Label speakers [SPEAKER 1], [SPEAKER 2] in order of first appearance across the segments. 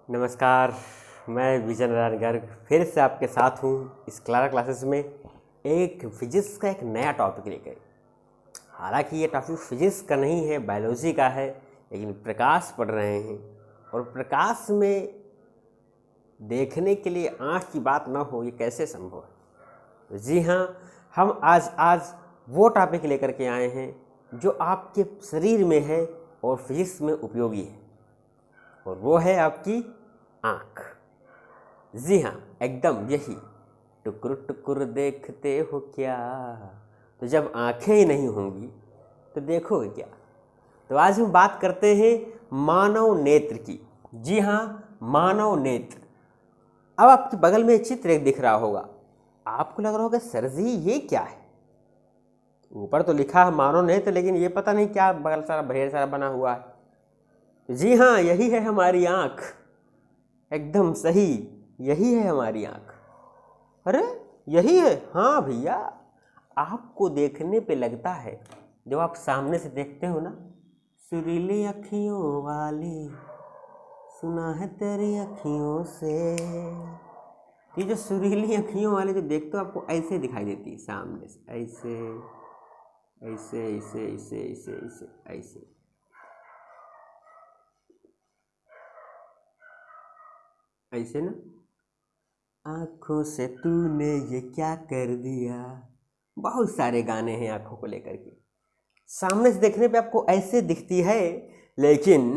[SPEAKER 1] नमस्कार, मैं विजय नारायण गर्ग फिर से आपके साथ हूँ इस क्लारा क्लासेस में एक फिजिक्स का एक नया टॉपिक लेकर। हालांकि ये टॉपिक फिजिक्स का नहीं है, बायोलॉजी का है, लेकिन प्रकाश पढ़ रहे हैं और प्रकाश में देखने के लिए आँख की बात ना हो, ये कैसे संभव है। जी हाँ, हम आज वो टॉपिक लेकर के आए हैं जो आपके शरीर में है और फिजिक्स में उपयोगी है, और वो है आपकी आँख। जी हाँ, एकदम यही। टुकुर टुकुर देखते हो क्या, तो जब आँखें ही नहीं होंगी तो देखोगे क्या। तो आज हम बात करते हैं मानव नेत्र की। जी हाँ, मानव नेत्र। अब आपके बगल में चित्र एक दिख रहा होगा, आपको लग रहा होगा सर जी ये क्या है। ऊपर तो लिखा है मानव नेत्र, लेकिन ये पता नहीं क्या बगल सारा ढेर सारा बना हुआ है। जी हाँ, यही है हमारी आँख। एकदम सही, यही है हमारी आँख। अरे यही है? हाँ भैया, आपको देखने पे लगता है, जब आप सामने से देखते हो ना, सुरीली अखियों वाली सुना है तेरी अखियों से। ये जो सुरीली अखियों वाले जो देखते हो, आपको ऐसे दिखाई देती है सामने से, ऐसे ऐसे ऐसे ऐसे ऐसे ऐसे ऐसे। ऐसे ना, आँखों से तूने ये क्या कर दिया। बहुत सारे गाने हैं आँखों को लेकर के। सामने से देखने पे आपको ऐसे दिखती है, लेकिन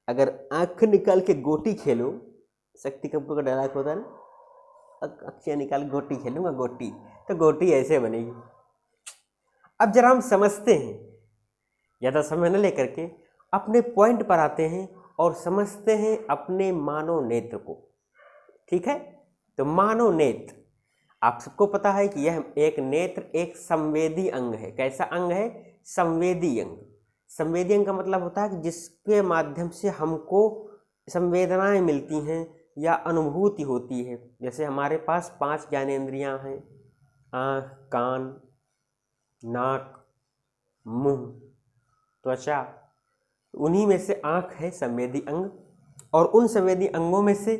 [SPEAKER 1] अगर आँख निकाल के गोटी खेलो, शक्ति कपूर का डायलॉग होता है ना, अखियाँ निकाल गोटी खेलूंगा गोटी, तो गोटी ऐसे बनेगी। अब जरा हम समझते हैं, ज़्यादा समय न लेकर के अपने पॉइंट पर आते हैं और समझते हैं अपने मानव नेत्र को। ठीक है, तो मानव नेत्र, आप सबको पता है कि यह एक नेत्र एक संवेदी अंग है। कैसा अंग है? संवेदी अंग। संवेदी अंग का मतलब होता है कि जिसके माध्यम से हमको संवेदनाएं मिलती हैं या अनुभूति होती है। जैसे हमारे पास 5 ज्ञानेंद्रियां हैं, आँख, कान, नाक, मुंह, त्वचा। उन्हीं में से आँख है संवेदी अंग। और उन संवेदी अंगों में से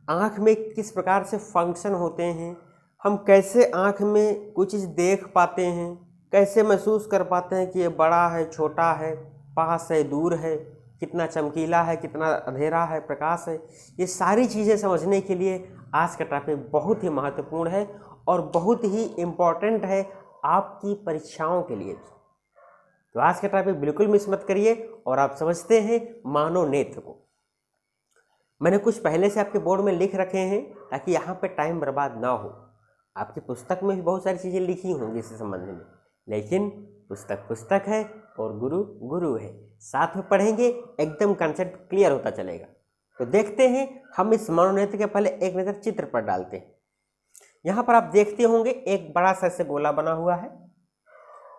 [SPEAKER 1] आँख में किस प्रकार से फंक्शन होते हैं, हम कैसे आँख में कुछ चीज़ देख पाते हैं, कैसे महसूस कर पाते हैं कि ये बड़ा है, छोटा है, पास है, दूर है, कितना चमकीला है, कितना अंधेरा है, प्रकाश है। ये सारी चीज़ें समझने के लिए आज का टॉपिक बहुत ही महत्वपूर्ण है और बहुत ही इम्पॉर्टेंट है आपकी परीक्षाओं के लिए। तो आज का टॉपिक बिल्कुल मिस मत करिए और आप समझते हैं मानव नेत्र को। मैंने कुछ पहले से आपके बोर्ड में लिख रखे हैं ताकि यहाँ पे टाइम बर्बाद ना हो। आपकी पुस्तक में भी बहुत सारी चीज़ें लिखी होंगी इस संबंध में, लेकिन पुस्तक पुस्तक है और गुरु गुरु है। साथ में पढ़ेंगे, एकदम कंसेप्ट क्लियर होता चलेगा। तो देखते हैं, हम इस मानव नेत्र के पहले एक नज़र चित्र पर डालते हैं। यहाँ पर आप देखते होंगे एक बड़ा सा ऐसे गोला बना हुआ है,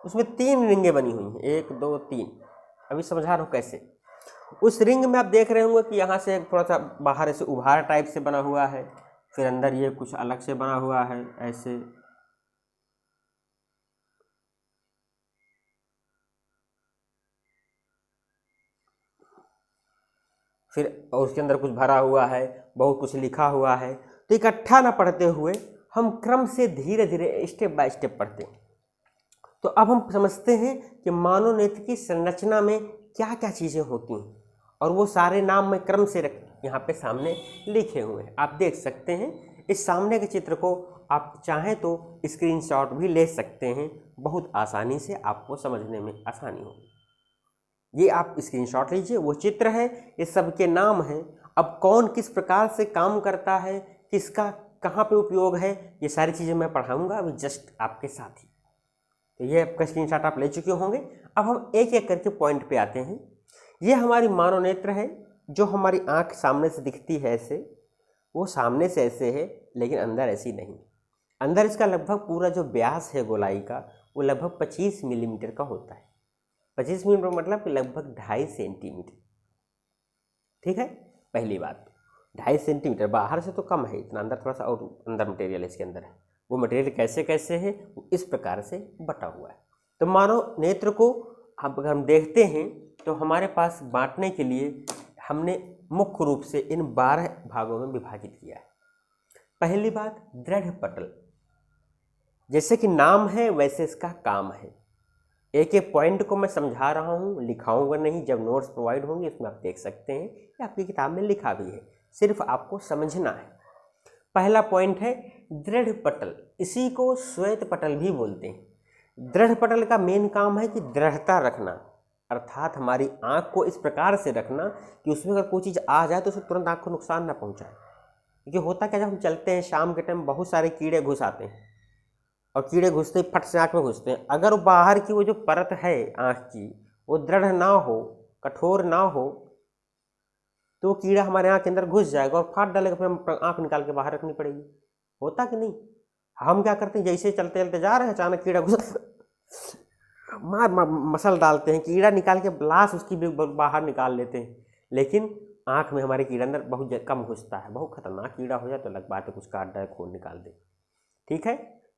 [SPEAKER 1] उसमें 3 रिंगें बनी हुई हैं, 1 2 3। अभी समझा रहा हूँ कैसे। उस रिंग में आप देख रहे होंगे कि यहाँ से थोड़ा सा बाहर ऐसे उभार टाइप से बना हुआ है, फिर अंदर ये कुछ अलग से बना हुआ है ऐसे। फिर और उसके अंदर कुछ भरा हुआ है, बहुत कुछ लिखा हुआ है। तो इकट्ठा ना पढ़ते हुए हम क्रम से धीरे धीरे स्टेप बाय स्टेप पढ़ते हैं। तो अब हम समझते हैं कि मानव नेत्र की संरचना में क्या क्या चीज़ें होती हैं, और वो सारे नाम मैं क्रम से यहाँ पे सामने लिखे हुए हैं, आप देख सकते हैं। इस सामने के चित्र को आप चाहें तो स्क्रीनशॉट भी ले सकते हैं, बहुत आसानी से आपको समझने में आसानी होगी। ये आप स्क्रीनशॉट लीजिए, वो चित्र है, ये सबके नाम हैं। अब कौन किस प्रकार से काम करता है, किसका कहाँ पे उपयोग है, ये सारी चीज़ें मैं पढ़ाऊँगा अभी जस्ट आपके साथ ही। तो ये आपका स्क्रीनशॉट आप ले चुके होंगे। अब हम एक एक करके पॉइंट पे आते हैं। ये हमारी मानव नेत्र है, जो हमारी आँख सामने से दिखती है ऐसे, वो सामने से ऐसे है, लेकिन अंदर ऐसी नहीं। अंदर इसका लगभग पूरा जो व्यास है गोलाई का, वो लगभग 25 मिलीमीटर का होता है। 25 मिलीमीटर मतलब लगभग 2.5 सेंटीमीटर। ठीक है, पहली बात। 2.5 सेंटीमीटर बाहर से तो कम है, इतना अंदर थोड़ा सा और अंदर मटेरियल इसके अंदर है। वो मटेरियल कैसे कैसे है, वो इस प्रकार से बटा हुआ है। तो मानव नेत्र को अगर हम देखते हैं तो हमारे पास बांटने के लिए हमने मुख्य रूप से इन 12 भागों में विभाजित किया है। पहली बात, दृढ़ पटल। जैसे कि नाम है वैसे इसका काम है। एक एक पॉइंट को मैं समझा रहा हूँ, लिखाऊंगा नहीं। जब नोट्स प्रोवाइड होंगे उसमें आप देख सकते हैं, या आपकी किताब में लिखा भी है, सिर्फ आपको समझना है। पहला पॉइंट है दृढ़ पटल। इसी को श्वेत पटल भी बोलते हैं। दृढ़ पटल का मेन काम है कि दृढ़ता रखना, अर्थात हमारी आँख को इस प्रकार से रखना कि उसमें अगर कोई चीज़ आ जाए तो उससे तुरंत आँख को नुकसान ना पहुँचाए। क्योंकि होता क्या, जब हम चलते हैं शाम के टाइम बहुत सारे कीड़े घुस आते हैं, और कीड़े घुसते ही फट से आँख में घुसते हैं। अगर बाहर की वो जो परत है आँख की वो दृढ़ ना हो, कठोर ना हो, तो कीड़ा हमारे आँख के अंदर घुस जाएगा और फाड़ डालेगा, फिर हम आँख निकाल के बाहर रखनी पड़ेगी। होता कि नहीं? हम क्या करते हैं, जैसे चलते चलते जा रहे हैं, अचानक कीड़ा घुस मार मसल डालते हैं, कीड़ा निकाल के लाश उसकी भी बाहर निकाल लेते हैं। लेकिन आँख में हमारे कीड़ा अंदर बहुत कम घुसता है। बहुत खतरनाक कीड़ा हो जाए तो अलग बात है, कुछ काट डाले, खून निकाल दे। ठीक है?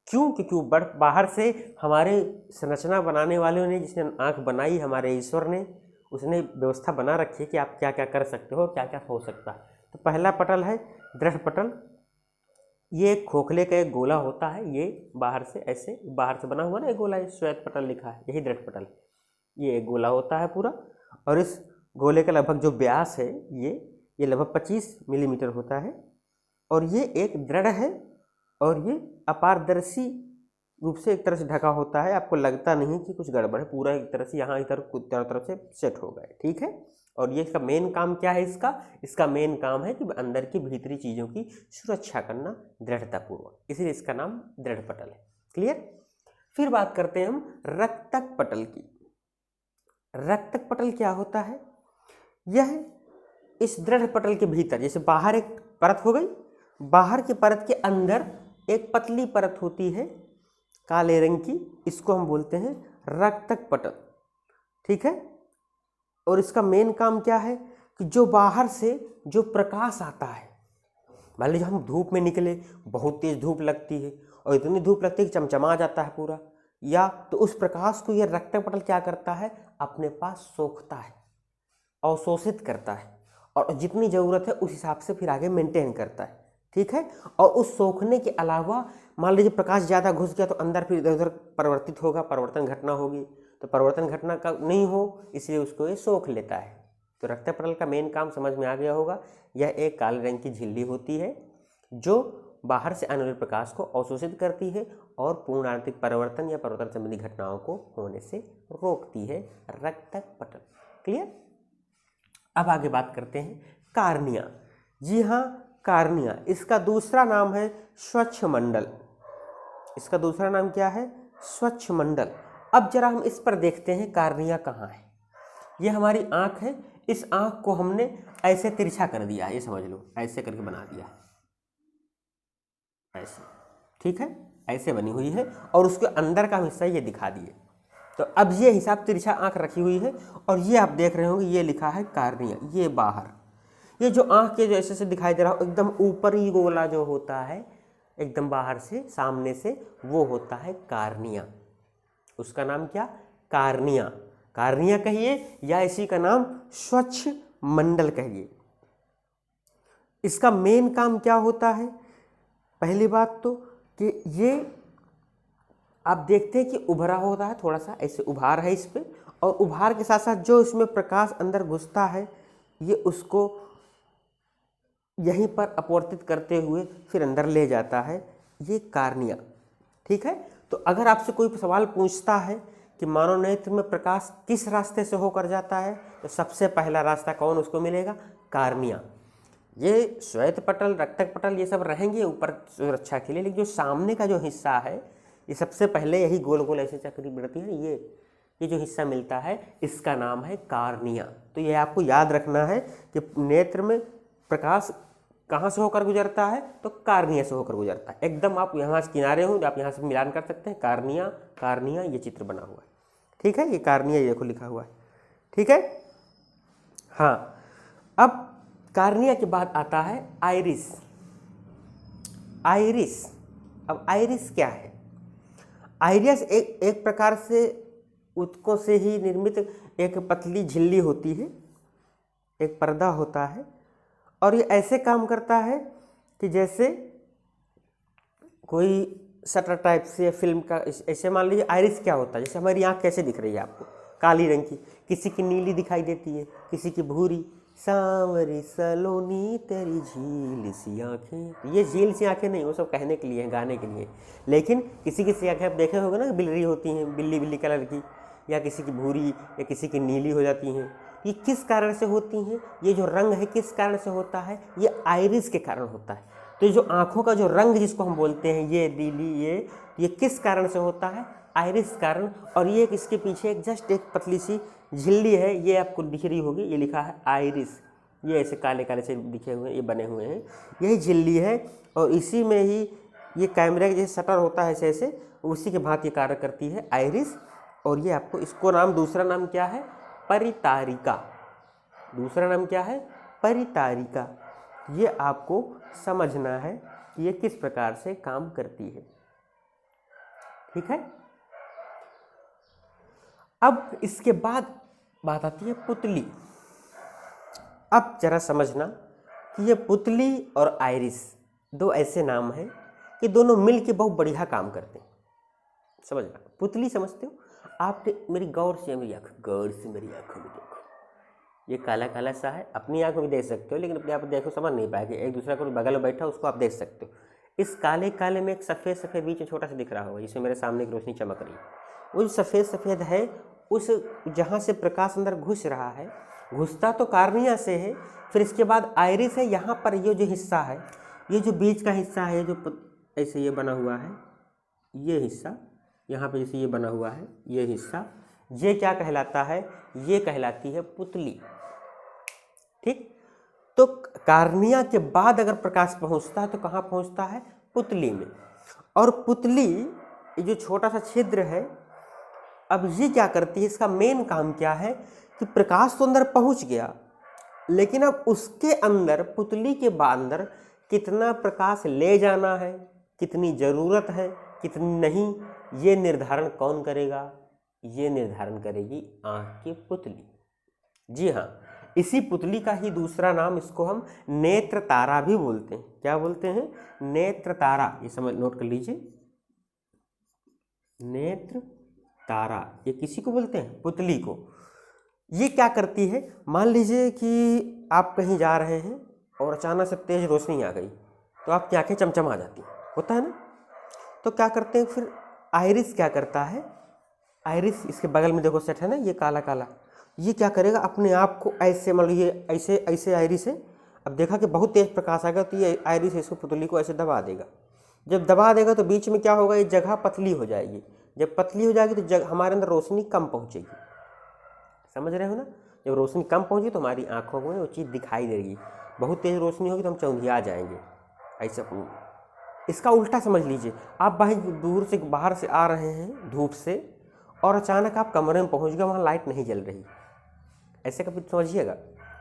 [SPEAKER 1] क्यों? क्योंकि बाहर से हमारे संरचना बनाने वालों ने, जिसने आँख बनाई, हमारे ईश्वर ने, उसने व्यवस्था बना रखी है कि आप क्या क्या कर सकते हो, क्या क्या हो सकता है। तो पहला पटल है दृढ़ पटल। ये खोखले का एक गोला होता है, ये बाहर से ऐसे बाहर से बना हुआ ना एक गोला, ये श्वेत पटल लिखा है, यही दृढ़ पटल। ये एक गोला होता है पूरा, और इस गोले का लगभग जो व्यास है ये लगभग 25 मिलीमीटर होता है, और ये एक दृढ़ है, और ये अपारदर्शी रूप से एक तरह से ढका होता है। आपको लगता नहीं कि कुछ गड़बड़ है, पूरा एक तरह से यहाँ इधर चारों तरफ से सेट हो गए। ठीक है? और ये इसका मेन काम क्या है? इसका मेन काम है कि अंदर की भीतरी चीज़ों की सुरक्षा करना दृढ़तापूर्वक, इसलिए इसका नाम दृढ़ पटल है। क्लियर? फिर बात करते हैं हम रक्तक पटल की। रक्तक पटल क्या होता है? यह इस दृढ़ पटल के भीतर, जैसे बाहर एक परत हो गई, बाहर की परत के अंदर एक पतली परत होती है काले रंग की, इसको हम बोलते हैं रक्तक पटल। ठीक है? और इसका मेन काम क्या है कि जो बाहर से जो प्रकाश आता है, मान लीजिए हम धूप में निकले, बहुत तेज धूप लगती है और इतनी धूप लगती है कि चमचमा जाता है पूरा, या तो उस प्रकाश को यह रक्तक पटल क्या करता है, अपने पास सोखता है, अवशोषित करता है, और जितनी ज़रूरत है उस हिसाब से फिर आगे मेंटेन करता है। ठीक है? और उस सोखने के अलावा मान लीजिए प्रकाश ज़्यादा घुस गया तो अंदर फिर इधर उधर परिवर्तित होगा, परिवर्तन घटना होगी, तो परिवर्तन घटना का नहीं हो, इसलिए उसको ये सोख लेता है। तो रक्तक पटल का मेन काम समझ में आ गया होगा। यह एक काले रंग की झिल्ली होती है जो बाहर से आने वाले प्रकाश को अवशोषित करती है और पूर्ण आंतरिक परिवर्तन या परिवर्तन संबंधी घटनाओं को होने से रोकती है। रक्तक पटल। क्लियर? अब आगे बात करते हैं कार्निया। जी हाँ, कार्निया। इसका दूसरा नाम है स्वच्छ मंडल। इसका दूसरा नाम क्या है? स्वच्छ मंडल। अब जरा हम इस पर देखते हैं कार्निया कहाँ है। ये हमारी आँख है, इस आँख को हमने ऐसे तिरछा कर दिया, ये समझ लो, ऐसे करके बना दिया, ऐसे। ठीक है? ऐसे बनी हुई है, और उसके अंदर का हिस्सा ये दिखा दिए। तो अब ये हिसाब तिरछा आँख रखी हुई है, और ये आप देख रहे होंगे, ये लिखा है कार्निया। ये बाहर, ये जो आँख के जो ऐसे से दिखाई दे रहा हो, एकदम ऊपरी गोला जो होता है एकदम बाहर से सामने से, वो होता है कार्निया। उसका नाम क्या? कार्निया। कार्निया कहिए या इसी का नाम स्वच्छ मंडल कहिए। इसका मेन काम क्या होता है? पहली बात तो कि ये आप देखते हैं कि उभरा होता है, थोड़ा सा ऐसे उभार है इस पे, और उभार के साथ साथ जो इसमें प्रकाश अंदर घुसता है ये उसको यहीं पर अपवर्तित करते हुए फिर अंदर ले जाता है, ये कार्निया। ठीक है? तो अगर आपसे कोई सवाल पूछता है कि मानव नेत्र में प्रकाश किस रास्ते से होकर जाता है, तो सबसे पहला रास्ता कौन उसको मिलेगा? कार्निया। ये श्वेत पटल, रक्तक पटल, ये सब रहेंगे ऊपर सुरक्षा के लिए, लेकिन जो सामने का जो हिस्सा है ये सबसे पहले यही गोल गोल ऐसे चक्री बढ़ती है, ये जो हिस्सा मिलता है इसका नाम है कार्निया। तो ये आपको याद रखना है कि नेत्र में प्रकाश कहाँ से होकर गुजरता है, तो कार्निया से होकर गुजरता है। एकदम आप यहाँ से किनारे हो, आप यहाँ से मिलान कर सकते हैं, कार्निया कार्निया, ये चित्र बना हुआ है। ठीक है? ये कार्निया, ये देखो लिखा हुआ है। ठीक है? हाँ, अब कार्निया के बाद आता है आइरिस। आइरिस, अब आइरिस क्या है? आइरिस एक प्रकार से ऊतकों से ही निर्मित एक पतली झिल्ली होती है, एक पर्दा होता है, और ये ऐसे काम करता है कि जैसे कोई शटर टाइप से फिल्म का, ऐसे मान लीजिए आइरिस क्या होता है, जैसे हमारी आँख कैसे दिख रही है आपको, काली रंग की, किसी की नीली दिखाई देती है, किसी की भूरी, सांवरी सलोनी तेरी झील सी आँखें। ये झील सी आँखें नहीं, वो सब कहने के लिए हैं, गाने के लिए। लेकिन किसी किसी आँखें आप देखे होंगे ना, बिलरी होती हैं, बिल्ली बिल्ली कलर की, या किसी की भूरी या किसी की नीली हो जाती हैं। ये किस कारण से होती हैं? ये जो रंग है किस कारण से होता है? ये आइरिस के कारण होता है। तो जो आँखों का जो रंग जिसको हम बोलते हैं, ये नीली, ये किस कारण से होता है? आइरिस कारण। और ये इसके पीछे एक जस्ट एक पतली सी झिल्ली है, ये आपको दिख रही होगी, ये लिखा है आइरिस। ये ऐसे काले काले से दिखे हुए हैं, ये बने हुए हैं, यही झिल्ली है। और इसी में ही ये कैमरे के जैसे शटर होता है ऐसे ऐसे, उसी के भांति कार्य करती है आइरिस। और ये आपको, इसको नाम, दूसरा नाम क्या है? परितारिका। दूसरा नाम क्या है? परितारिका। ये आपको समझना है कि ये किस प्रकार से काम करती है। ठीक है। अब इसके बाद बात आती है पुतली। अब जरा समझना कि ये पुतली और आइरिस दो ऐसे नाम हैं कि दोनों मिलके बहुत बढ़िया काम करते हैं। समझना, पुतली समझते हो आपने? मेरी गौर से मेरी आंखों में देखो, ये काला काला सा है, अपनी आंख में भी देख सकते हो, लेकिन अपने आप देखो समझ नहीं पाएगी। एक दूसरा को बगल में बैठा उसको आप देख सकते हो। इस काले काले में एक सफ़ेद सफ़ेद बीच में छोटा सा दिख रहा होगा, जिसमें मेरे सामने की रोशनी चमक रही है। वो जो सफ़ेद सफ़ेद है, उस जहाँ से प्रकाश अंदर घुस रहा है, घुसता तो कार्निया से है, फिर इसके बाद आइरिस है। यहाँ पर ये जो हिस्सा है, ये जो बीच का हिस्सा है, जो ऐसे ये बना हुआ है, ये हिस्सा यहाँ पे जैसे ये बना हुआ है, ये हिस्सा, ये क्या कहलाता है? ये कहलाती है पुतली। ठीक। तो कार्निया के बाद अगर प्रकाश पहुँचता है तो कहाँ पहुँचता है? पुतली में। और पुतली, ये जो छोटा सा छिद्र है, अब ये क्या करती है? इसका मेन काम क्या है कि प्रकाश तो अंदर पहुँच गया, लेकिन अब उसके अंदर, पुतली के अंदर कितना प्रकाश ले जाना है, कितनी ज़रूरत है, कितनी नहीं, ये निर्धारण कौन करेगा? ये निर्धारण करेगी आँख की पुतली। जी हाँ, इसी पुतली का ही दूसरा नाम, इसको हम नेत्र तारा भी बोलते हैं। क्या बोलते हैं? नेत्र तारा। ये समझ, नोट कर लीजिए, नेत्र तारा। ये किसी को बोलते हैं? पुतली को। ये क्या करती है? मान लीजिए कि आप कहीं जा रहे हैं और अचानक से तेज रोशनी आ गई, तो आपकी आंखें चमचमा जाती, होता है ना? तो क्या करते हैं फिर? आइरिस क्या करता है? आइरिस, इसके बगल में देखो सेट है ना, ये काला काला, ये क्या करेगा? अपने आप को ऐसे, मान लीजिए ऐसे ऐसे आइरिस है, अब देखा कि बहुत तेज प्रकाश आएगा, तो ये आइरिस इसको, पुतली को ऐसे दबा देगा। जब दबा देगा तो बीच में क्या होगा? ये जगह पतली हो जाएगी। जब पतली हो जाएगी तो हमारे अंदर रोशनी कम पहुँचेगी। समझ रहे हो ना? जब रोशनी कम पहुँची तो हमारी आँखों में वो चीज़ दिखाई देगी। बहुत तेज रोशनी होगी तो हम चौंधिया जाएंगे। ऐसा इसका उल्टा समझ लीजिए, आप भाई दूर से, बाहर से आ रहे हैं धूप से, और अचानक आप कमरे में पहुंच गए, वहाँ लाइट नहीं जल रही। ऐसे कभी समझिएगा,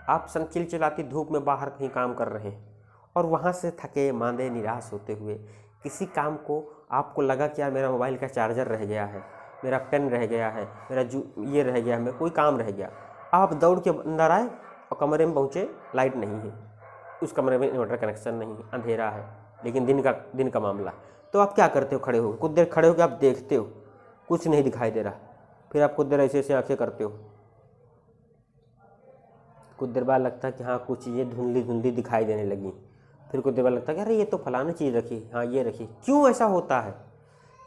[SPEAKER 1] आप चिलचिलाती धूप में बाहर कहीं काम कर रहे हैं, और वहाँ से थके मांदे निराश होते हुए किसी काम को, आपको लगा कि यार मेरा मोबाइल का चार्जर रह गया है, मेरा पेन रह गया है, मेरा ये रह गया है, मेरा कोई काम रह गया। आप दौड़ के अंदर आए और कमरे में पहुँचे, लाइट नहीं है, उस कमरे में इन्वर्टर कनेक्शन नहीं है, अंधेरा है, लेकिन दिन का मामला। तो आप क्या करते हो? खड़े हो, कुछ देर खड़े हो के आप देखते हो, कुछ नहीं दिखाई दे रहा, फिर आप कुछ देर ऐसे ऐसे आंखें करते हो, कुछ देर बाद लगता है कि हाँ कुछ चीज़ें धुंधली धुंधली दिखाई देने लगी, फिर कुछ देर बाद लगता है कि अरे ये तो फलाना चीज़ रखी, हाँ ये रखी। क्यों ऐसा होता है?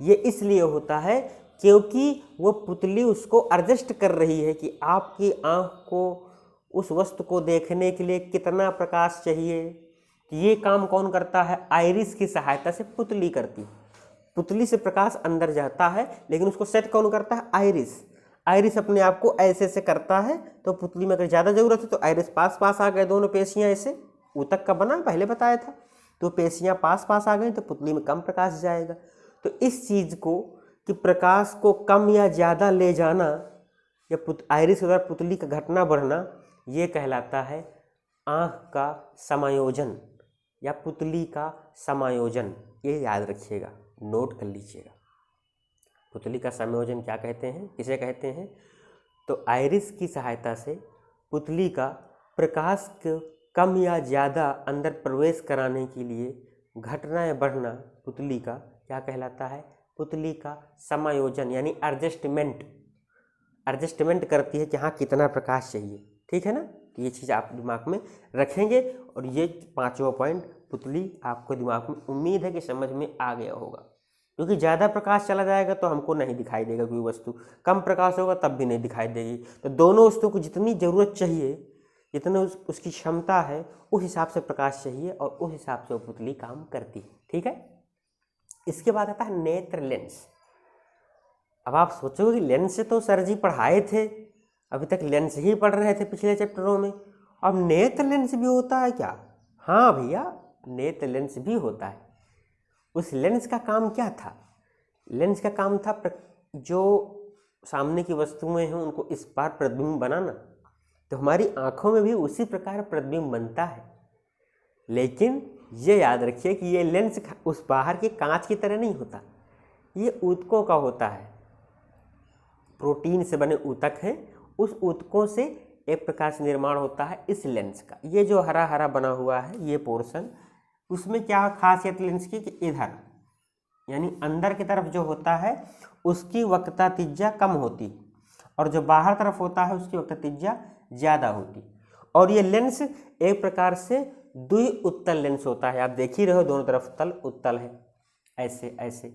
[SPEAKER 1] ये इसलिए होता है क्योंकि वो पुतली उसको एडजस्ट कर रही है कि आपकी आँख को उस वस्तु को देखने के लिए कितना प्रकाश चाहिए। ये काम कौन करता है? आइरिस की सहायता से पुतली करती है। पुतली से प्रकाश अंदर जाता है, लेकिन उसको सेट कौन करता है? आइरिस। आइरिस अपने आप को ऐसे ऐसे करता है, तो पुतली में अगर ज़्यादा ज़रूरत है तो आइरिस पास पास आ गए, दोनों पेशियाँ ऐसे ऊतक का बना, पहले बताया था, तो पेशियाँ पास पास आ गई तो पुतली में कम प्रकाश जाएगा। तो इस चीज़ को कि प्रकाश को कम या ज़्यादा ले जाना, या आइरिस के द्वारा पुतली का घटना बढ़ना, ये कहलाता है आँख का समायोजन या पुतली का समायोजन। ये याद रखिएगा, नोट कर लीजिएगा। पुतली का समायोजन क्या कहते हैं, किसे कहते हैं? तो आइरिस की सहायता से पुतली का प्रकाश को कम या ज़्यादा अंदर प्रवेश कराने के लिए घटना या बढ़ना पुतली का क्या कहलाता है? पुतली का समायोजन यानी एडजस्टमेंट करती है कि हाँ कितना प्रकाश चाहिए। ठीक है ना? तो ये चीज़ आप दिमाग में रखेंगे और ये 5वां पॉइंट पुतली आपको दिमाग में उम्मीद है कि समझ में आ गया होगा। क्योंकि ज़्यादा प्रकाश चला जाएगा तो हमको नहीं दिखाई देगा कोई वस्तु, कम प्रकाश होगा तब भी नहीं दिखाई देगी। तो दोनों वस्तुओं को जितनी ज़रूरत चाहिए, जितना उसकी क्षमता है, उस हिसाब से प्रकाश चाहिए और उस हिसाब से वो पुतली काम करती है। ठीक है? इसके बाद आता है नेत्र लेंस। अब आप सोचोगे कि लेंस से तो सर जी पढ़ाए थे, अभी तक लेंस ही पढ़ रहे थे पिछले चैप्टरों में, अब नेत्र लेंस भी होता है क्या? हाँ भैया, नेत्र लेंस भी होता है। उस लेंस का काम क्या था? लेंस का काम था जो सामने की वस्तुएं हैं उनको इस पार प्रतिबिंब बनाना। तो हमारी आंखों में भी उसी प्रकार प्रतिबिंब बनता है, लेकिन ये याद रखिए कि ये लेंस उस बाहर के कांच की तरह नहीं होता, ये ऊतकों का होता है। प्रोटीन से बने ऊतक हैं, उस ऊतकों से एक प्रकार से निर्माण होता है इस लेंस का। ये जो हरा हरा बना हुआ है ये पोर्शन, उसमें क्या खासियत लेंस की कि इधर यानी अंदर की तरफ जो होता है उसकी वक्रता त्रिज्या कम होती और जो बाहर तरफ होता है उसकी वक्रता त्रिज्या ज़्यादा होती। और ये लेंस एक प्रकार से द्वि-उत्तल लेंस होता है। आप देख ही रहे हो दोनों तरफ तल उत्तल है, ऐसे ऐसे।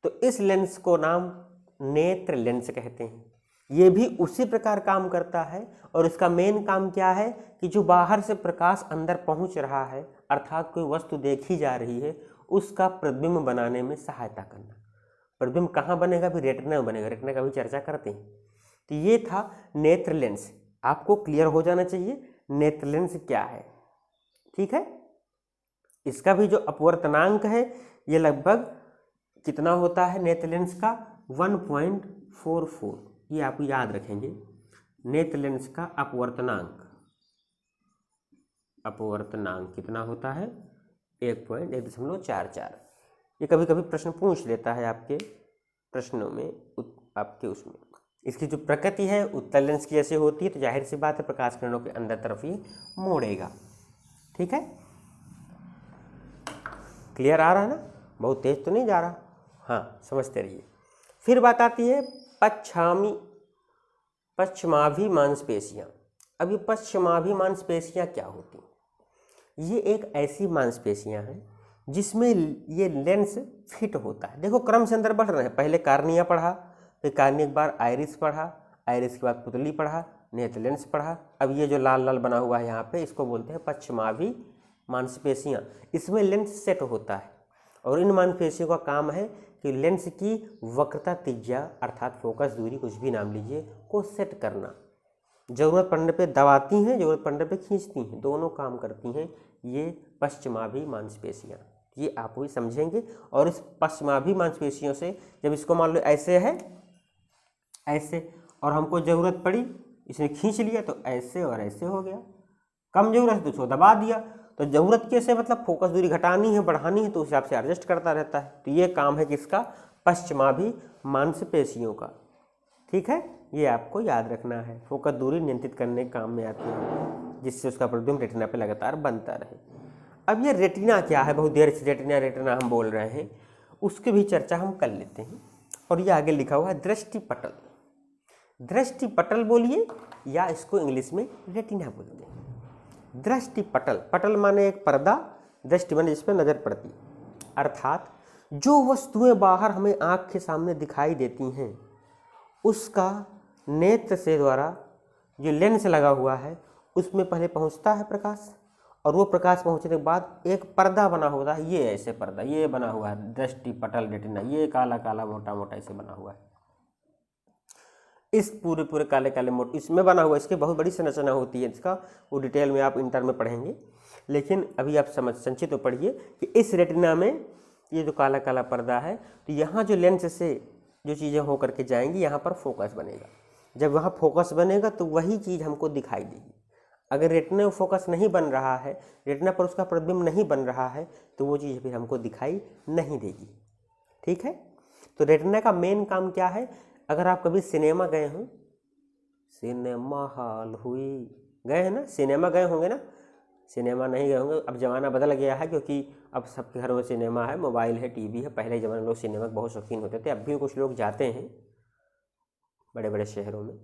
[SPEAKER 1] तो इस लेंस को नाम नेत्र लेंस कहते हैं। ये भी उसी प्रकार काम करता है और इसका मेन काम क्या है कि जो बाहर से प्रकाश अंदर पहुंच रहा है, अर्थात कोई वस्तु देखी जा रही है, उसका प्रतिबिंब बनाने में सहायता करना। प्रतिबिंब कहाँ बनेगा? भी रेटिना में बनेगा। रेटिना का भी चर्चा करते हैं। तो ये था नेत्र लेंस। आपको क्लियर हो जाना चाहिए नेत्र लेंस क्या है। ठीक है? इसका भी जो अपवर्तनांक है ये लगभग कितना होता है नेत्र लेंस का? 1.44। ये आप याद रखेंगे। नेत्र लेंस का अपवर्तनांक कितना होता है? 1.44। ये कभी कभी प्रश्न पूछ लेता है आपके प्रश्नों में, आपके उसमें। इसकी जो प्रकृति है उत्तल लेंस की जैसे होती है, तो जाहिर सी बात है प्रकाश किरणों के अंदर तरफ ये मोड़ेगा। ठीक है? क्लियर आ रहा है ना? बहुत तेज तो नहीं जा रहा? हाँ, समझते रहिए। फिर बात आती है पश्चिमाभि मांसपेशियाँ। अब ये पश्चिमाभि मांसपेशियाँ क्या होती हैं? ये एक ऐसी मांसपेशियाँ हैं जिसमें ये लेंस फिट होता है। देखो क्रम से अंदर बढ़ रहे हैं। पहले कार्निया पढ़ा, फिर कार्निया के बाद आइरिस पढ़ा, आइरिस के बाद पुतली पढ़ा, नेत्र लेंस पढ़ा। अब ये जो लाल लाल बना हुआ है यहाँ पे, इसको बोलते हैं पश्चिमाभि मांसपेशियाँ। इसमें लेंस सेट होता है और इन मांसपेशियों का काम है कि लेंस की वक्रता त्रिज्या अर्थात फोकस दूरी, कुछ भी नाम लीजिए, को सेट करना। ज़रूरत पड़ने पे दबाती हैं, ज़रूरत पड़ने पे खींचती हैं, दोनों काम करती हैं ये पश्चिमाभि मांसपेशियाँ। ये आप भी समझेंगे। और इस पश्चिमाभि मांसपेशियों से जब इसको मान लो ऐसे है, ऐसे, और हमको ज़रूरत पड़ी, इसने खींच लिया तो ऐसे और ऐसे हो गया। कम ज़रूरत है तो उसको दबा दिया। तो ज़रूरत कैसे? मतलब फोकस दूरी घटानी है, बढ़ानी है, तो उस हिसाब से एडजस्ट करता रहता है। तो ये काम है किसका? पश्चिमाभि मांसपेशियों का। ठीक है? ये आपको याद रखना है। फोकस दूरी नियंत्रित करने के काम में आती है, जिससे उसका प्रतिबिंब रेटिना पे लगातार बनता रहे। अब ये रेटिना क्या है? बहुत देर से रेटिना हम बोल रहे हैं, उसकी भी चर्चा हम कर लेते हैं। और ये आगे लिखा हुआ है दृष्टिपटल। दृष्टिपटल बोलिए या इसको इंग्लिश में रेटिना बोलते हैं। दृष्टिपटल, पटल माने एक पर्दा, दृष्टि माने जिसमें नजर पड़ती, अर्थात जो वस्तुएं बाहर हमें आँख के सामने दिखाई देती हैं उसका नेत्र से द्वारा जो लेंस लगा हुआ है उसमें पहले पहुंचता है प्रकाश, और वो प्रकाश पहुंचने के बाद एक पर्दा बना होता है। ये ऐसे पर्दा ये बना हुआ है दृष्टिपटल रेटिना, ये काला काला मोटा मोटा ऐसे बना हुआ है। इस पूरे काले काले मोटे इसमें बना हुआ, इसकी बहुत बड़ी संरचना होती है इसका, वो डिटेल में आप इंटर में पढ़ेंगे। लेकिन अभी आप संक्षिप्त तो पढ़िए कि इस रेटिना में ये जो काला काला पर्दा है, तो यहाँ जो लेंस से जो चीज़ें हो करके जाएंगी यहाँ पर फोकस बनेगा। जब वहाँ फोकस बनेगा तो वही चीज़ हमको दिखाई देगी। अगर रेटिना में फोकस नहीं बन रहा है, रेटिना पर उसका प्रतिबिंब नहीं बन रहा है, तो वो चीज़ फिर हमको दिखाई नहीं देगी। ठीक है? तो रेटिना का मेन काम क्या है? अगर आप कभी सिनेमा गए हों, सिनेमा हॉल हुई गए हैं ना, सिनेमा गए होंगे ना, सिनेमा नहीं गए होंगे, अब ज़माना बदल गया है क्योंकि अब सबके घर में सिनेमा है, मोबाइल है, टीवी है। पहले ज़माने में लोग सिनेमा के बहुत शौकीन होते थे, अब भी कुछ लोग जाते हैं बड़े बड़े शहरों में।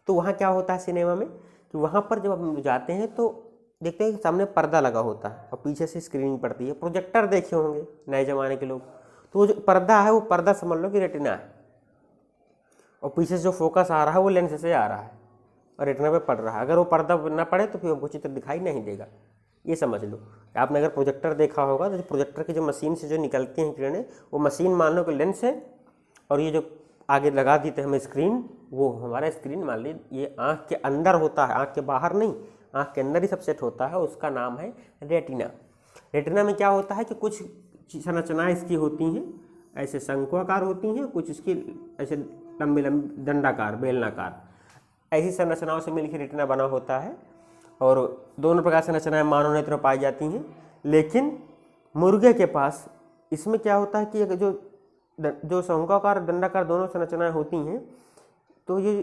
[SPEAKER 1] तो वहाँ क्या होता है सिनेमा में कि वहाँ पर जब हम जाते हैं तो देखते हैं कि सामने पर्दा लगा होता है और पीछे से स्क्रीन पड़ती है। प्रोजेक्टर देखे होंगे नए ज़माने के लोग, तो वो जो पर्दा है वो पर्दा समझ लो कि रेटिना है, और पीछे से जो फोकस आ रहा है वो लेंस से आ रहा है और रेटिना पे पड़ रहा है। अगर वो पर्दा ना पड़े तो फिर हमको चित्र दिखाई नहीं देगा, ये समझ लो। आपने अगर प्रोजेक्टर देखा होगा तो प्रोजेक्टर की जो मशीन से जो निकलती हैं किरणें, वो मशीन मान लो कि लेंस है, और ये जो आगे लगा देते हैं हम स्क्रीन, वो हमारा स्क्रीन मान लीजिए ये आँख के अंदर होता है, आँख के बाहर नहीं, आँख के अंदर ही सब सेट होता है, उसका नाम है रेटिना। रेटिना में क्या होता है कि कुछ संरचनाएँ इसकी होती हैं ऐसे शंक्वाकार होती हैं, कुछ इसकी ऐसे लंबे लंबे दंडाकार बेलनाकार, ऐसी संरचनाओं से मिलकर रेटिना बना होता है। और दोनों प्रकार से संरचनाएं मानव नेत्र में पाई जाती हैं। लेकिन मुर्गे के पास इसमें क्या होता है कि जो शंक्वाकार दंडाकार दोनों संरचनाएं होती हैं, तो ये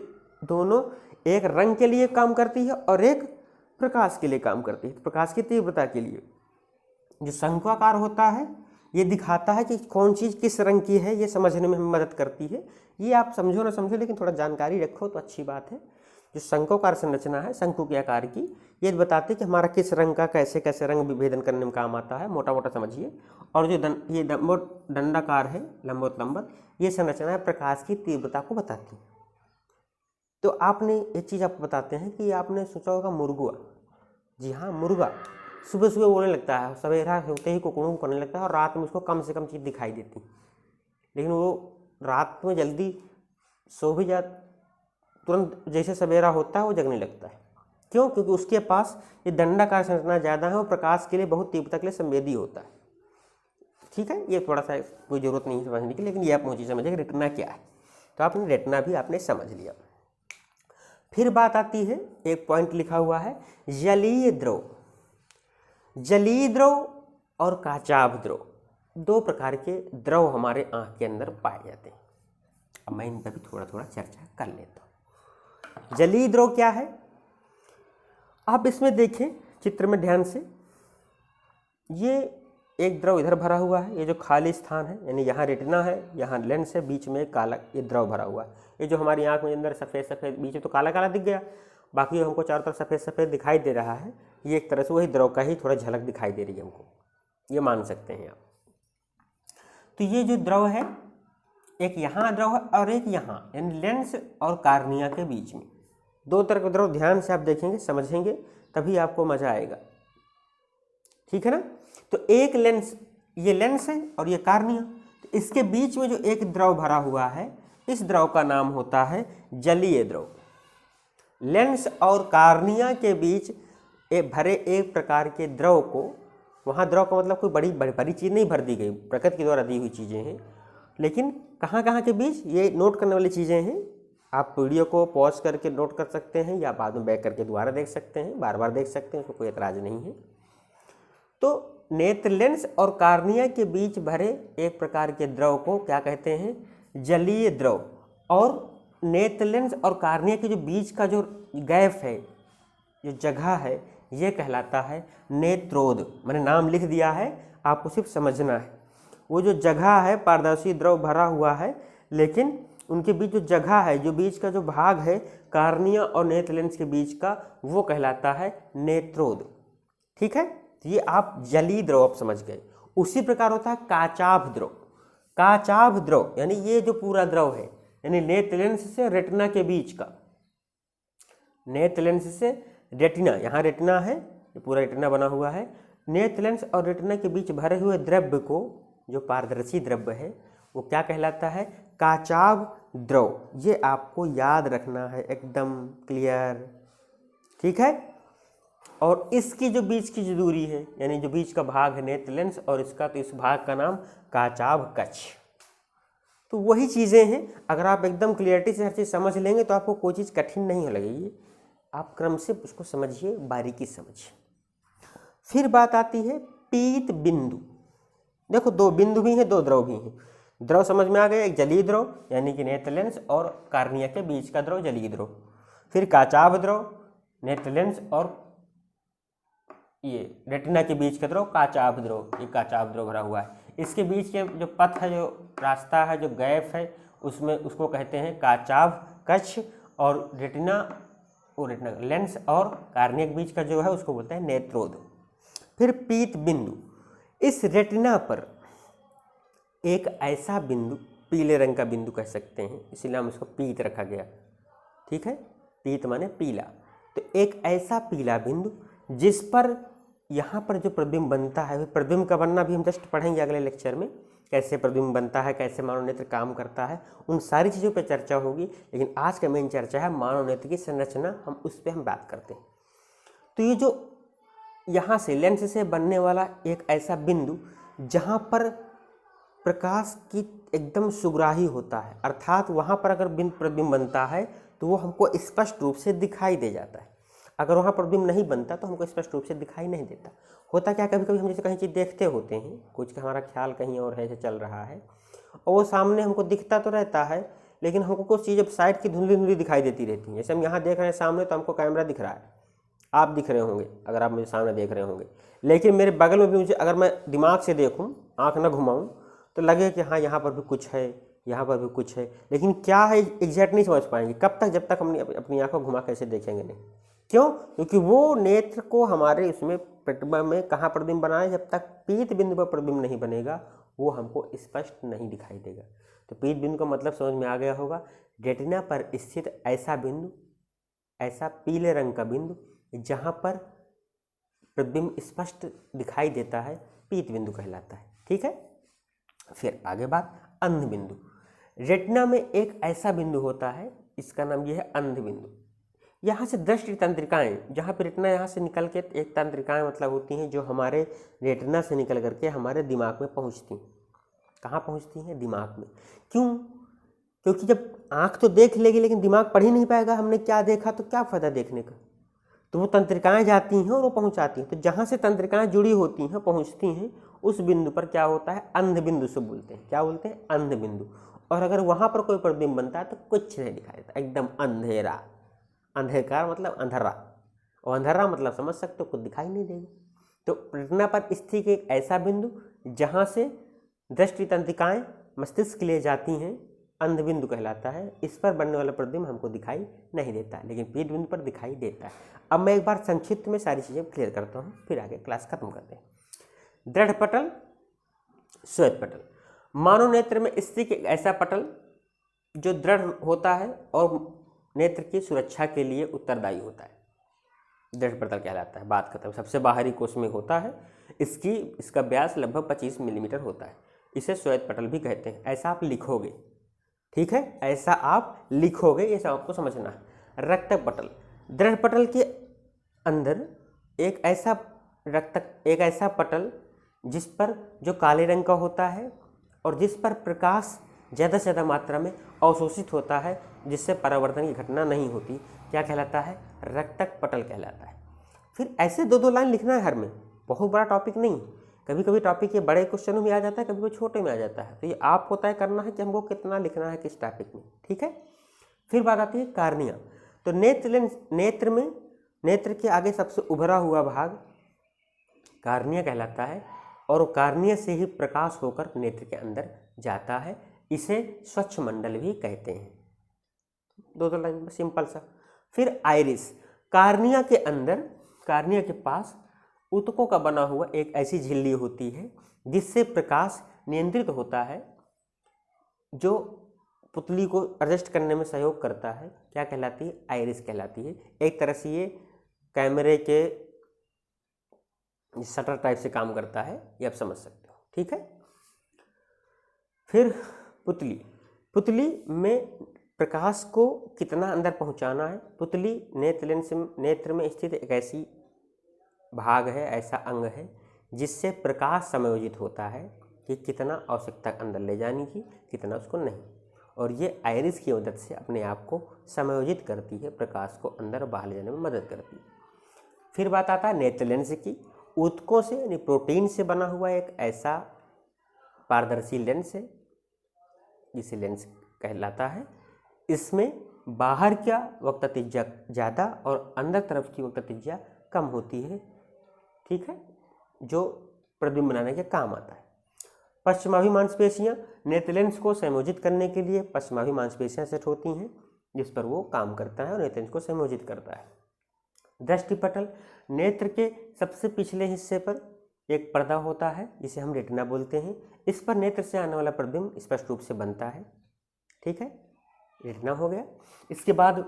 [SPEAKER 1] दोनों एक रंग के लिए काम करती है और एक प्रकाश के लिए काम करती है, प्रकाश की तीव्रता के लिए। जो शंक्वाकार होता है ये दिखाता है कि कौन चीज़ किस रंग की है, ये समझने में हमें मदद करती है। ये आप समझो ना समझो, लेकिन थोड़ा जानकारी रखो तो अच्छी बात है। जो शंक्वाकार संरचना है शंकु के आकार की, ये बताती है कि हमारा किस रंग का कैसे कैसे रंग विभेदन करने में काम आता है, मोटा मोटा समझिए। और जो ये दंडाकार है लंबवत लंबत, ये संरचना प्रकाश की तीव्रता को बताती है। तो आपने एक चीज़ आपको बताते हैं कि आपने सोचा होगा मुर्गा, जी हाँ मुर्गा सुबह सुबह बोलने लगता है, सवेरा होते ही कुकड़ू करने लगता है और रात में उसको कम से कम चीज़ दिखाई देती है। लेकिन वो रात में जल्दी सो भी जाता, तुरंत जैसे सवेरा होता है वो जगने लगता है। क्यों? क्योंकि उसके पास ये दंडाकार संरचना ज़्यादा है और प्रकाश के लिए बहुत तीव्रता के लिए संवेदी होता है। ठीक है, ये थोड़ा सा कोई ज़रूरत नहीं समझने की, लेकिन ये आप मुझे समझिए कि रेटिना क्या है। तो आपने रेटिना भी आपने समझ लिया। फिर बात आती है, एक पॉइंट लिखा हुआ है जलीय द्रव। जलीय द्रव और काचाभ द्रव, दो प्रकार के द्रव हमारे आँख के अंदर पाए जाते हैं। अब मैं इन पर भी थोड़ा थोड़ा चर्चा कर लेता हूँ। जलीय द्रव क्या है, आप इसमें देखें चित्र में ध्यान से, ये एक द्रव इधर भरा हुआ है, ये जो खाली स्थान है यानी यहाँ रेटिना है, यहाँ लेंस है, बीच में काला ये द्रव भरा हुआ है। ये जो हमारी आँख में अंदर सफ़ेद सफ़ेद, बीच में तो काला काला दिख गया, बाकी हमको चारों तरफ सफ़ेद सफ़ेद दिखाई दे रहा है, ये एक तरह से वही द्रव का ही थोड़ा झलक दिखाई दे रही है हमको, ये मान सकते हैं आप। तो ये जो द्रव है, एक यहाँ द्रव है और एक यहाँ, यानी लेंस और कार्निया के बीच में दो तरह के द्रव। ध्यान से आप देखेंगे समझेंगे तभी आपको मजा आएगा, ठीक है ना। तो एक लेंस, ये लेंस है और ये कार्निया, तो इसके बीच में जो एक द्रव भरा हुआ है, इस द्रव का नाम होता है जलीय द्रव। लेंस और कार्निया के बीच भरे एक प्रकार के द्रव को, वहाँ द्रव का मतलब कोई बड़ी चीज़ नहीं भर दी गई, प्रकृति के द्वारा दी हुई चीज़ें हैं, लेकिन कहाँ कहाँ के बीच, ये नोट करने वाली चीज़ें हैं। आप वीडियो को पॉज करके नोट कर सकते हैं या बाद में बैक करके दोबारा देख सकते हैं, बार बार देख सकते हैं, उसको कोई एतराज़ नहीं है। तो नेत्र लेंस और कार्निया के बीच भरे एक प्रकार के द्रव को क्या कहते हैं, जलीय द्रव। और नेत्र लेंस और कार्निया के जो बीच का जो गैप है, जो जगह है, ये कहलाता है नेत्रोद। मैंने नाम लिख दिया है, आपको सिर्फ समझना है। वो जो जगह है, पारदर्शी द्रव भरा हुआ है, लेकिन उनके बीच जो जगह है, जो बीच का जो भाग है कार्निया और नेत्र लेंस के बीच का, वो कहलाता है नेत्रोद। ठीक है, तो ये आप जलीय द्रव आप समझ गए। उसी प्रकार होता है काचाभ द्रव। काचाभ द्रव यानी ये जो पूरा द्रव है, यानी नेत्र लेंस से रेटिना के बीच का, नेत्र लेंस से रेटिना, यहाँ रेटिना है, ये पूरा रेटिना बना हुआ है, नेत्र लेंस और रेटिना के बीच भरे हुए द्रव्य को, जो पारदर्शी द्रव्य है, वो क्या कहलाता है, काचाभ द्रव। ये आपको याद रखना है, एकदम क्लियर, ठीक है। और इसकी जो बीच की जो दूरी है, यानी जो बीच का भाग है नेत्र लेंस और इसका, तो इस भाग का नाम काचाभ कक्ष। तो वही चीज़ें हैं, अगर आप एकदम क्लियरिटी से हर चीज़ समझ लेंगे तो आपको कोई चीज़ कठिन नहीं लगेगी। आप क्रम से उसको समझिए, बारीकी समझिए। फिर बात आती है पीत बिंदु। देखो दो बिंदु भी हैं, दो द्रव भी हैं। द्रव समझ में आ गया, एक जलीय द्रव यानी कि नेत्र लेंस और कार्निया के बीच का द्रव जलीय द्रव। फिर काचाभ द्रव, नेत्र लेंस और ये रेटिना के बीच का द्रव काचाभ द्रव, ये काचाभ द्रव भरा हुआ है। इसके बीच के जो पथ है, जो रास्ता है, जो गैप है, उसमें उसको कहते हैं काचाभ कक्ष। और रेटिना, वो रेटिना लेंस और कार्निया के बीच का जो है उसको बोलते हैं नेत्रोद। फिर पीत बिंदु, इस रेटिना पर एक ऐसा बिंदु, पीले रंग का बिंदु कह सकते हैं, इसीलिए हम इसको पीत रखा गया, ठीक है। पीत माने पीला। तो एक ऐसा पीला बिंदु जिस पर यहाँ पर जो प्रतिबिंब बनता है, प्रतिबिंब का बनना भी हम जस्ट पढ़ेंगे अगले लेक्चर में, कैसे प्रतिबिंब बनता है, कैसे मानव नेत्र काम करता है, उन सारी चीज़ों पर चर्चा होगी। लेकिन आज का मेन चर्चा है मानव नेत्र की संरचना, हम उस पर हम बात करते हैं। तो ये जो यहाँ से लेंस से बनने वाला एक ऐसा बिंदु जहाँ पर प्रकाश की एकदम सुग्राही होता है, अर्थात वहाँ पर अगर प्रतिबिंब बनता है तो वो हमको स्पष्ट रूप से दिखाई दे जाता है। अगर वहाँ प्रतिबिंब नहीं बनता तो हमको स्पष्ट रूप से दिखाई नहीं देता। होता क्या, कभी कभी हम जैसे कहीं चीज़ देखते होते हैं, कुछ हमारा ख्याल कहीं और है, चल रहा है, और वो सामने हमको दिखता तो रहता है, लेकिन हमको कुछ चीज़ साइड की धुंधली धुंधली दिखाई देती रहती है। जैसे हम यहाँ देख रहे हैं सामने, तो हमको कैमरा दिख रहा है, आप दिख रहे होंगे अगर आप मुझे सामने देख रहे होंगे, लेकिन मेरे बगल में भी मुझे, अगर मैं दिमाग से देखूँ, आँख न घुमाऊँ, तो लगे कि हाँ यहाँ पर भी कुछ है, यहाँ पर भी कुछ है, लेकिन क्या है एग्जैक्ट नहीं समझ पाएंगे। कब तक, जब तक हम अपनी आँखों घुमा कैसे देखेंगे नहीं। क्यों? क्योंकि वो नेत्र को हमारे इसमें प्रतिबिंब में कहाँ प्रतिबिंब बनाए, जब तक पीत बिंदु पर प्रतिबिंब नहीं बनेगा वो हमको स्पष्ट नहीं दिखाई देगा। तो पीत बिंदु का मतलब समझ में आ गया होगा, रेटिना पर स्थित ऐसा बिंदु, ऐसा पीले रंग का बिंदु जहाँ पर प्रतिबिंब स्पष्ट दिखाई देता है, पीत बिंदु कहलाता है, ठीक है। फिर आगे बात, अंध बिंदु। रेटिना में एक ऐसा बिंदु होता है, इसका नाम यह है अंध बिंदु। यहाँ से दृष्टि तंत्रिकाएँ, जहाँ पर रेटिना यहाँ से निकल के एक तंत्रिकाएँ मतलब होती हैं जो हमारे रेटिना से निकल करके हमारे दिमाग में पहुँचती। कहाँ पहुँचती हैं? दिमाग में। क्यों? क्योंकि जब आँख तो देख लेगी लेकिन दिमाग पढ़ ही नहीं पाएगा, हमने क्या देखा तो क्या फ़ायदा देखने का। तो वो तंत्रिकाएँ जाती हैं और वो पहुँचाती हैं। तो जहाँ से तंत्रिकाएँ जुड़ी होती हैं, पहुँचती हैं, उस बिंदु पर क्या होता है? अंध बिंदु से बोलते हैं। क्या बोलते हैं? अंध बिंदु। और अगर वहाँ पर कोई प्रतिबिंब बनता है तो कुछ नहीं दिखाई देता, एकदम अंधेरा। अंधकार मतलब अंधेरा, और अंधेरा मतलब समझ सकते हो, कुछ दिखाई नहीं देगा। तो रेटिना पर स्थित एक ऐसा बिंदु जहाँ से दृष्टि तंत्रिकाएँ मस्तिष्क के लिए जाती हैं, अंध बिंदु कहलाता है। इस पर बनने वाला प्रतिबिंब हमको दिखाई नहीं देता, लेकिन पीत बिंदु पर दिखाई देता है। अब मैं एक बार संक्षिप्त में सारी चीज़ें क्लियर करता हूँ, फिर आगे क्लास खत्म करते हैं। दृढ़ पटल, श्वेत पटल। मानव नेत्र में स्थित एक ऐसा पटल जो दृढ़ होता है और नेत्र की सुरक्षा के लिए उत्तरदायी होता है, दृढ़ पटल कहलाता है। बात खत्म। सबसे बाहरी कोश में होता है, इसका व्यास लगभग 25 मिलीमीटर होता है। इसे श्वेत पटल भी कहते हैं। ऐसा आप लिखोगे, ठीक है, ऐसा आप लिखोगे, ये सब आपको समझना है। रक्तक पटल, दृढ़ पटल के अंदर एक ऐसा पटल जिस पर जो काले रंग का होता है और जिस पर प्रकाश ज़्यादा से ज़्यादा मात्रा में अवशोषित होता है, जिससे परावर्तन की घटना नहीं होती, क्या कहलाता है? रक्तक पटल कहलाता है। फिर ऐसे दो लाइन लिखना है हर में, बहुत बड़ा टॉपिक नहीं। कभी कभी टॉपिक ये बड़े क्वेश्चनों में आ जाता है, कभी कभी छोटे में आ जाता है। तो ये आपको तय करना है कि हमको कितना लिखना है किस टॉपिक में, ठीक है। फिर बात आती है कार्निया। तो नेत्र के आगे सबसे उभरा हुआ भाग कार्निया कहलाता है, और कार्निया से ही प्रकाश होकर नेत्र के अंदर जाता है। इसे स्वच्छ मंडल भी कहते हैं। दो लाइन सिंपल सा। फिर आइरिस, कार्निया के अंदर, कार्निया के पास ऊतकों का बना हुआ एक ऐसी झिल्ली होती है जिससे प्रकाश नियंत्रित होता है, जो पुतली को एडजस्ट करने में सहयोग करता है। क्या कहलाती है? आइरिस कहलाती है। एक तरह से ये कैमरे के शटर टाइप से काम करता है, ये आप समझ सकते हो, ठीक है। फिर पुतली में प्रकाश को कितना अंदर पहुंचाना है? पुतली नेत्र में स्थित एक ऐसी भाग है, ऐसा अंग है जिससे प्रकाश समायोजित होता है कि कितना आवश्यकता अंदर ले जाने की, कितना उसको नहीं। और ये आइरिस की मदद से अपने आप को समायोजित करती है, प्रकाश को अंदर बाहर ले जाने में मदद करती है। फिर बात आता है नेत्र लेंस की। ऊतकों से यानी प्रोटीन से बना हुआ एक ऐसा पारदर्शी लेंस है जिसे लेंस कहलाता है। इसमें बाहर क्या वक्र त्रिज्या ज़्यादा और अंदर तरफ की वक्र त्रिज्या कम होती है, ठीक है, जो प्रतिबिंब बनाने के काम आता है। पश्चिमाभि मांसपेशियां नेत्र लेंस को संयोजित करने के लिए पश्चिमाभि मांसपेशियां सेट होती हैं, जिस पर वो काम करता है और नेत्र लेंस को संयोजित करता है। दृष्टिपटल नेत्र के सबसे पिछले हिस्से पर एक पर्दा होता है, जिसे हम रेटिना बोलते हैं। इस पर नेत्र से आने वाला प्रतिबिंब स्पष्ट रूप से बनता है, ठीक है, रेटिना हो गया। इसके बाद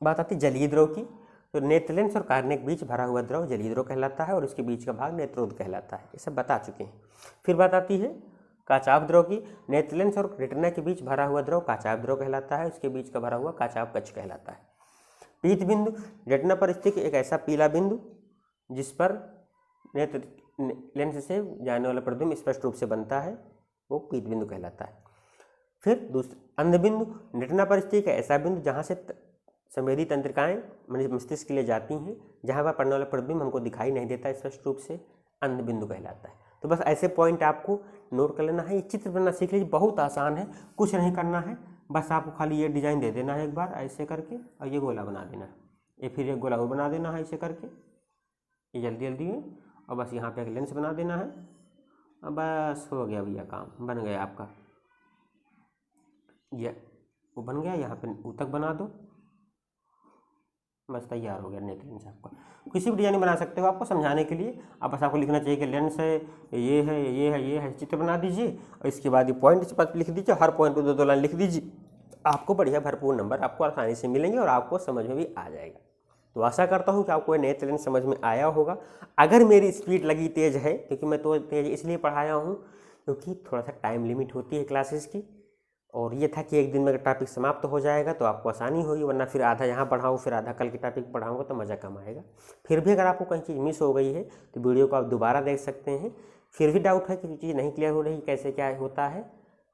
[SPEAKER 1] बात आती है जलीय द्रव की। तो नेत्र लेंस और कार्निया के बीच भरा हुआ द्रव जलीय द्रव कहलाता है और इसके बीच का भाग नेत्रोद कहलाता है, ये सब बता चुके हैं। फिर बात आती है काचाभ द्रव की। नेत्र लेंस और रेटिना के बीच भरा हुआ द्रव काचाभ द्रव कहलाता है, उसके बीच का भरा हुआ काचाभ कक्ष कहलाता है। पीत बिंदु रेटिना पर स्थित एक ऐसा पीला बिंदु जिस पर नेत्र लेंस से जाने वाला प्रतिबिंब स्पष्ट रूप से बनता है, वो पीत बिंदु कहलाता है। फिर दूसरा अंध बिंदु रेटिना पर स्थित एक ऐसा बिंदु जहाँ से संवेदी तंत्रिकाएं मस्तिष्क के लिए जाती हैं, जहाँ पर पड़ने वाला प्रतिबिंब हमको दिखाई नहीं देता स्पष्ट रूप से, अंध बिंदु कहलाता है। तो बस ऐसे पॉइंट आपको नोट कर लेना है। ये चित्र बनाना सीख लीजिए, बहुत आसान है, कुछ नहीं करना है, बस आपको खाली ये डिजाइन दे देना है एक बार ऐसे करके और ये गोला बना देना है, ये फिर एक गोला और बना देना है ऐसे करके, ये जल्दी जल्दी में, और बस यहाँ पे एक लेंस बना देना है, और बस हो गया भैया, काम बन गया आपका। ये वो बन गया, यहाँ पे ऊतक बना दो, बस तैयार हो गया नेत्र लेंस आपका। किसी भी डिजाइन बना सकते हो, आपको समझाने के लिए। अब बस आपको लिखना चाहिए कि लेंस है, ये है, ये है, ये है, चित्र बना दीजिए और इसके बाद ये पॉइंट इस पर लिख दीजिए, हर पॉइंट को 2-2 लाइन लिख दीजिए, आपको बढ़िया भरपूर नंबर आपको आसानी से मिलेंगे और आपको समझ में भी आ जाएगा। तो आशा करता हूँ कि आपको ये नेत्र लेंस समझ में आया होगा। अगर मेरी स्पीड लगी तेज है, क्योंकि मैं तो तेज इसलिए पढ़ाया हूँ क्योंकि थोड़ा सा टाइम लिमिट होती है क्लासेस की, और ये था कि एक दिन में अगर टॉपिक समाप्त हो जाएगा तो आपको आसानी होगी, वरना फिर आधा यहाँ पढ़ाऊँ फिर आधा कल की टॉपिक पढ़ाऊँगा तो मज़ा कम आएगा। फिर भी अगर आपको कहीं चीज़ मिस हो गई है तो वीडियो को आप दोबारा देख सकते हैं। फिर भी डाउट है कि चीज़ नहीं क्लियर हो रही, कैसे क्या होता है,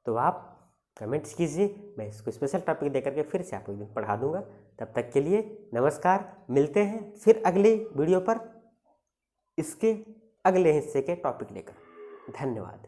[SPEAKER 1] तो आप कमेंट्स कीजिए, मैं इसको स्पेशल टॉपिक दे करके फिर से आपको एक दिन पढ़ा दूँगा। तब तक के लिए नमस्कार, मिलते हैं फिर अगले वीडियो पर इसके अगले हिस्से के टॉपिक लेकर। धन्यवाद।